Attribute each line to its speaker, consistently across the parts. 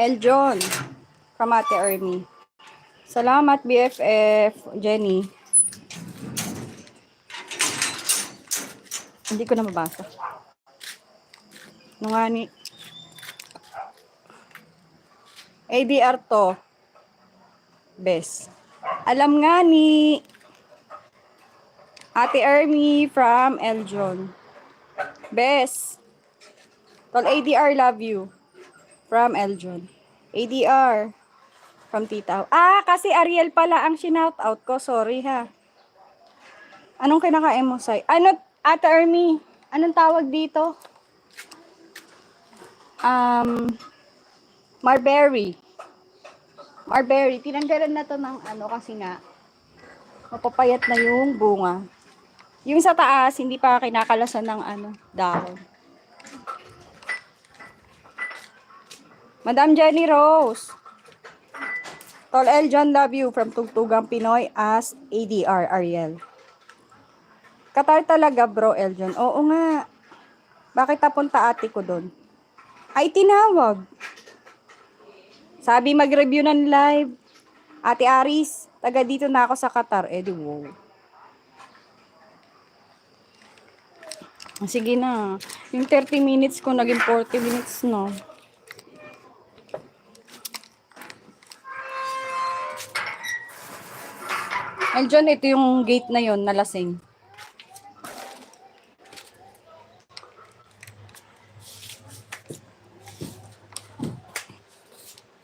Speaker 1: Eljon from Ate Ernie. Salamat, BFF. Jenny. Hindi ko na mabasa. Nung nga ni ADR to. Best. Alam nga ni Ate Ernie from Eljon. Best. Tol ADR, love you. From Eljon. ADR. From Tita. Kasi Ariel pala ang shinout-out ko. Sorry ha. Anong kinakain mo, Say? Ano, Ate Ernie? Anong tawag dito? Marberry. Marberry. Tinanggalan na to ng ano kasi nga mapapayat na yung bunga. Yung sa taas, hindi pa kinakalasan ng ano, dahon. Madam Jenny Rose. Tol Eljon, love you from Tugtugang Pinoy as ADR Ariel. Qatar talaga bro, Eljon. Oo nga. Bakit napunta ate ko doon? Ay, tinawag. Sabi mag-review ng live. Ate Aris, taga dito na ako sa Qatar. Eh, di wow. Sige na. Yung 30 minutes ko naging 40 minutes no. Eljon, ito yung gate na yon na lasing.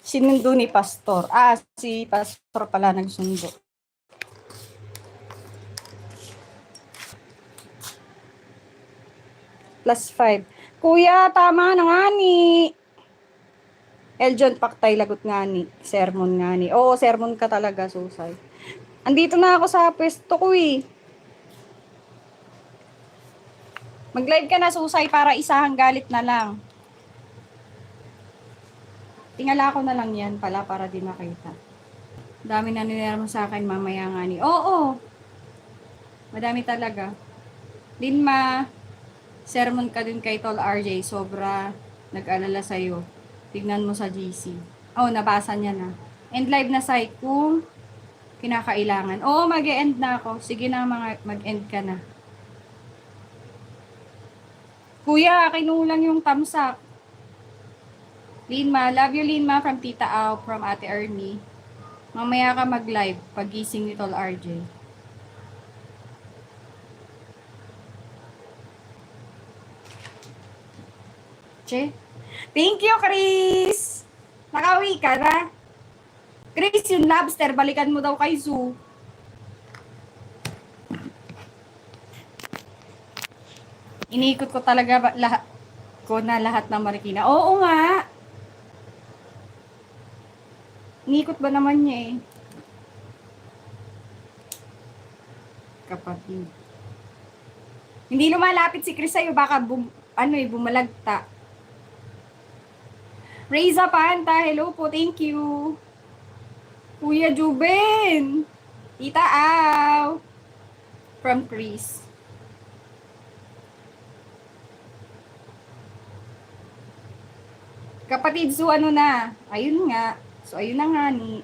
Speaker 1: Sinundo ni Pastor. Si Pastor pala nagsundo. +5. Kuya, tama na nga ni. Eljon, paktay, lagot nga ni. Sermon nga ni. Oo, sermon ka talaga, Susay. Andito na ako sa pwesto ko eh. Mag-live ka na, Susay, para isahang galit na lang. Tingala ko na lang yan pala para di makita. Dami na nilera mo sa akin mamaya nga ni. Oo. Madami talaga. Linma, sermon ka din kay Tol RJ. Sobra nag-alala sa'yo. Tignan mo sa GC. Oh, nabasa niya na. End live na say kung kinakailangan. Oo, mag-e-end na ako. Sige na, mag-end ka na. Kuya, kinulang yung thumbs up. Linma, love you Linma from Tita Au, from Ate Ernie. Mamaya ka mag-live pag-gising ni Tol RJ. Che? Thank you, Chris! Nakauwi ka na? Chris, yung lobster, balikan mo daw kay Zoo. Iniikot ko talaga lahat ng Marikina. Oo nga! Iniikot ba naman niya eh? Kapatid. Hindi lumalapit si Chris sa'yo, baka bumalagta. Reza Panta, hello po, thank you. Kuya Juben, Tita Au, from Chris. Kapatid Su, ano na? Ayun nga. So, ayun na nga ni.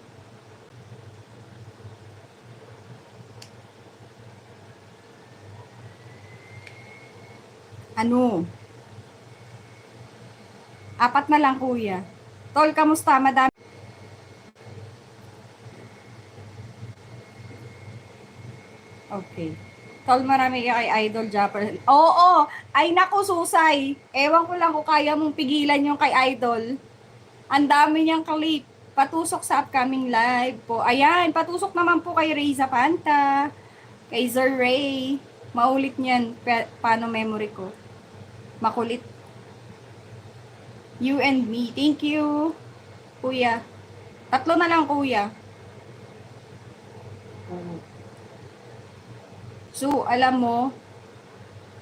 Speaker 1: Ano? 4 na lang, kuya. Tol, kamusta? Madami. Okay. Tol, marami kay Idol Japper. Oo! Ay, naku, Susay. Ewan ko lang kung kaya mong pigilan yung kay Idol. Ang dami niyang clip. Patusok sa upcoming live po. Ayan, patusok naman po kay Reza Panta. Kay Zer Ray. Maulit niyan. Paano memory ko? Makulit. You and me. Thank you, kuya. 3 na lang, kuya. So, alam mo,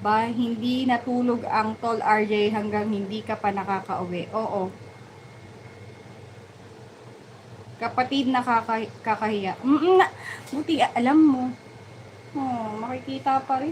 Speaker 1: ba hindi natulog ang Tol RJ hanggang hindi ka pa nakakauwi? Oo. Kapatid, nakakahiya. Buti, alam mo. Oh, makikita pa rin.